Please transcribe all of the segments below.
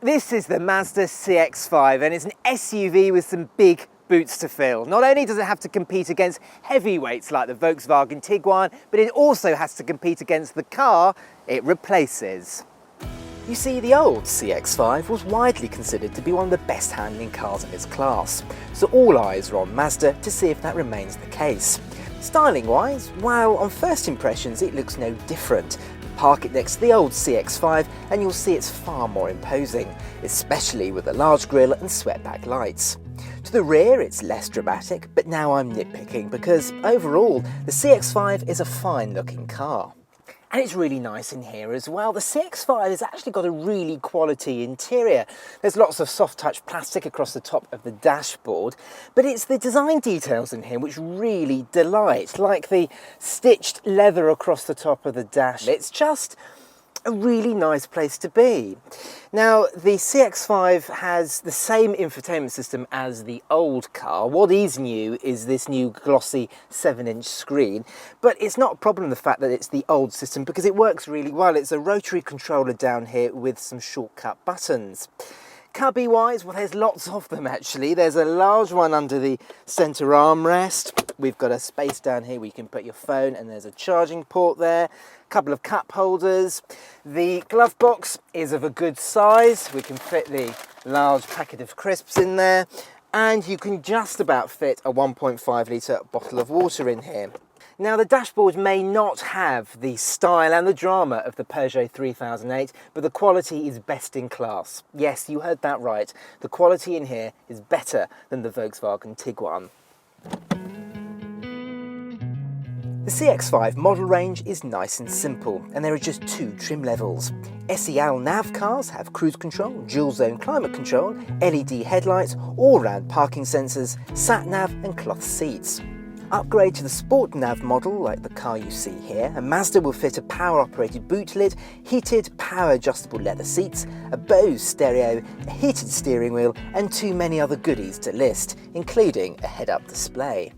This is the Mazda CX-5 and it's an SUV with some big boots to fill. Not only does it have to compete against heavyweights like the Volkswagen Tiguan, but it also has to compete against the car it replaces. You see, the old CX-5 was widely considered to be one of the best handling cars in its class, so all eyes are on Mazda to see if that remains the case. Styling wise, well, on first impressions it looks no different. Park it next to the old CX-5 and you'll see it's far more imposing, especially with the large grille and swept-back lights. To the rear it's less dramatic, but now I'm nitpicking because overall the CX-5 is a fine looking car. And it's really nice in here as well. The CX-5 has actually got a really quality interior. There's lots of soft touch plastic across the top of the dashboard, but it's the design details in here which really delight, like the stitched leather across the top of the dash. It's just a really nice place to be. Now, the CX-5 has the same infotainment system as the old car. What is new is this new glossy 7-inch screen, but it's not a problem the fact that it's the old system because it works really well. It's a rotary controller down here with some shortcut buttons. Cubby wise, well, there's lots of them actually. There's a large one under the centre armrest. We've got a space down here where you can put your phone, and there's a charging port there. A couple of cup holders. The glove box is of a good size. We can fit the large packet of crisps in there, and you can just about fit a 1.5 litre bottle of water in here. Now, the dashboard may not have the style and the drama of the Peugeot 3008, but the quality is best in class. Yes, you heard that right. The quality in here is better than the Volkswagen Tiguan. The CX-5 model range is nice and simple, and there are just two trim levels. SEL nav cars have cruise control, dual zone climate control, LED headlights, all-round parking sensors, sat-nav and cloth seats. Upgrade to the Sport Nav model, like the car you see here, and Mazda will fit a power-operated boot lid, heated, power-adjustable leather seats, a Bose stereo, a heated steering wheel, and too many other goodies to list, including a head-up display.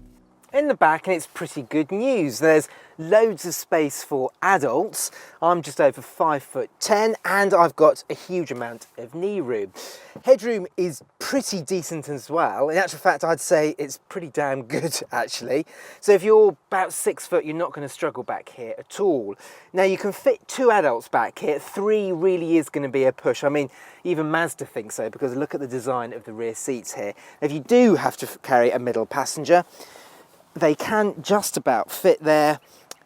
In the back, and it's pretty good news, there's loads of space for adults. I'm just over 5'10", and I've got a huge amount of knee room. Headroom is pretty decent as well. In actual fact, I'd say it's pretty damn good actually. So if you're about 6 foot, you're not going to struggle back here at all. Now, you can fit 2 adults back here. 3 really is going to be a push. I mean, even Mazda thinks so, because look at the design of the rear seats here. If you do have to carry a middle passenger, they can just about fit there,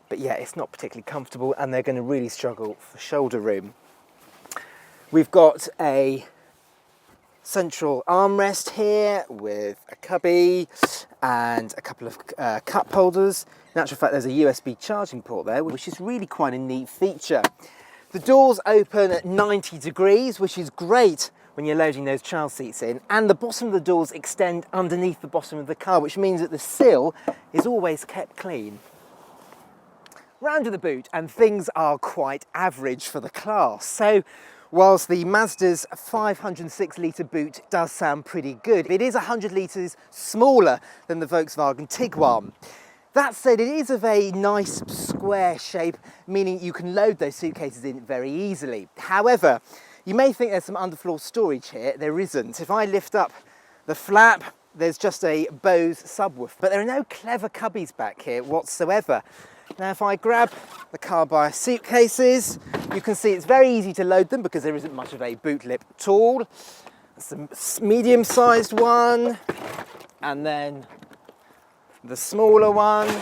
but yeah, it's not particularly comfortable and they're going to really struggle for shoulder room. We've got a central armrest here with a cubby and a couple of cup holders. In actual fact, there's a USB charging port there, which is really quite a neat feature. The doors open at 90 degrees, which is great when you're loading those child seats in, and the bottom of the doors extend underneath the bottom of the car, which means that the sill is always kept clean. Round to the boot, and things are quite average for the class. So whilst the Mazda's 506 litre boot does sound pretty good, it is 100 litres smaller than the Volkswagen Tiguan. That said, it is of a nice square shape, meaning you can load those suitcases in very easily. However, you may think there's some underfloor storage here. There isn't. If I lift up the flap, there's just a Bose subwoofer, but there are no clever cubbies back here whatsoever. Now, if I grab the Carbuyer suitcases, you can see it's very easy to load them because there isn't much of a boot lip at all. It's a medium-sized one, and then the smaller one,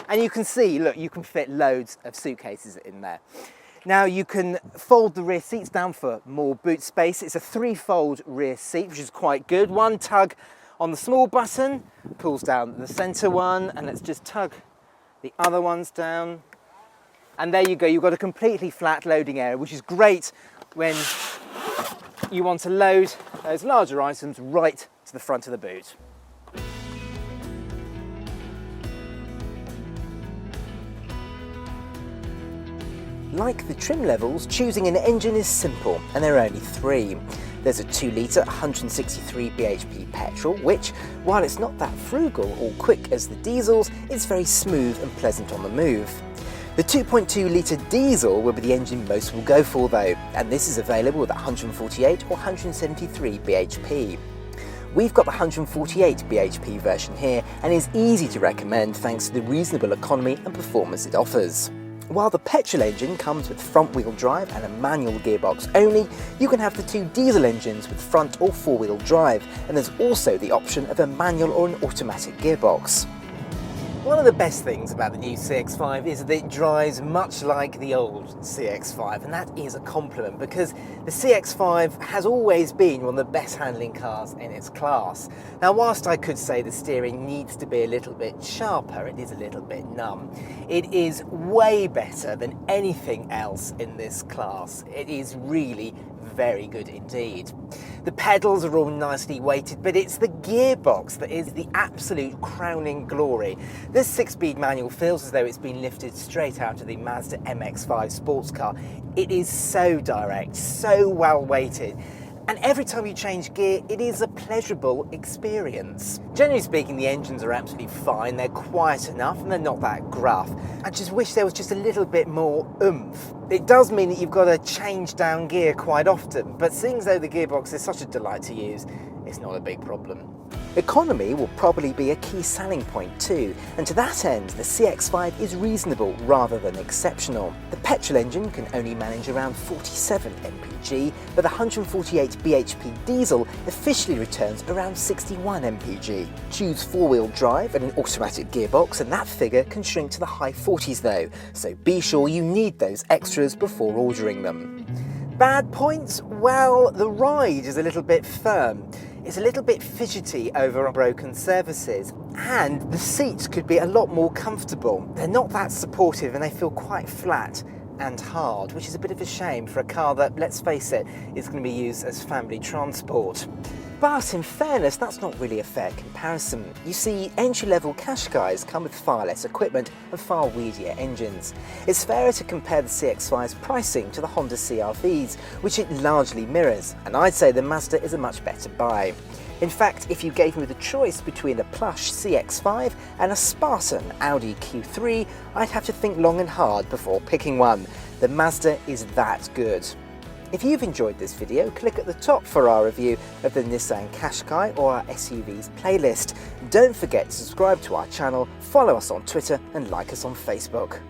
and you can see, look, you can fit loads of suitcases in there. Now, you can fold the rear seats down for more boot space. It's a 3-fold rear seat, which is quite good. One tug on the small button pulls down the center one, and let's just tug the other ones down. And there you go, you've got a completely flat loading area, which is great when you want to load those larger items right to the front of the boot. Like the trim levels, choosing an engine is simple, and there are only 3. There's a 2 litre 163 bhp petrol, which, while it's not that frugal or quick as the diesels, it's very smooth and pleasant on the move. The 2.2 litre diesel will be the engine most will go for though, and this is available with 148 or 173 bhp. We've got the 148 bhp version here and is easy to recommend thanks to the reasonable economy and performance it offers. While the petrol engine comes with front-wheel drive and a manual gearbox only, you can have the two diesel engines with front or four-wheel drive, and there's also the option of a manual or an automatic gearbox. One of the best things about the new CX-5 is that it drives much like the old CX-5, and that is a compliment because the CX-5 has always been one of the best handling cars in its class. Now, whilst I could say the steering needs to be a little bit sharper, it is a little bit numb, it is way better than anything else in this class. It is really very good indeed. The pedals are all nicely weighted, but it's the gearbox that is the absolute crowning glory. This 6-speed manual feels as though it's been lifted straight out of the Mazda MX-5 sports car. It is so direct, so well weighted, and every time you change gear, it is a pleasurable experience. Generally speaking, the engines are absolutely fine, they're quiet enough and they're not that gruff. I just wish there was just a little bit more oomph. It does mean that you've got to change down gear quite often, but seeing as though the gearbox is such a delight to use, it's not a big problem. Economy will probably be a key selling point too, and to that end the CX-5 is reasonable rather than exceptional. The petrol engine can only manage around 47 mpg, but the 148 bhp diesel officially returns around 61 mpg. Choose four-wheel drive and an automatic gearbox and that figure can shrink to the high 40s though, so be sure you need those extras before ordering them. Bad points? Well, the ride is a little bit firm. It's a little bit fidgety over broken surfaces, and the seats could be a lot more comfortable. They're not that supportive and they feel quite flat and hard, which is a bit of a shame for a car that, let's face it, is going to be used as family transport. But in fairness, that's not really a fair comparison. You see, entry-level Qashqais come with far less equipment and far weedier engines. It's fairer to compare the CX-5's pricing to the Honda CR-Vs, which it largely mirrors, and I'd say the Mazda is a much better buy. In fact, if you gave me the choice between a plush CX-5 and a Spartan Audi Q3, I'd have to think long and hard before picking one. The Mazda is that good. If you've enjoyed this video, click at the top for our review of the Nissan Qashqai or our SUVs playlist. Don't forget to subscribe to our channel, follow us on Twitter and like us on Facebook.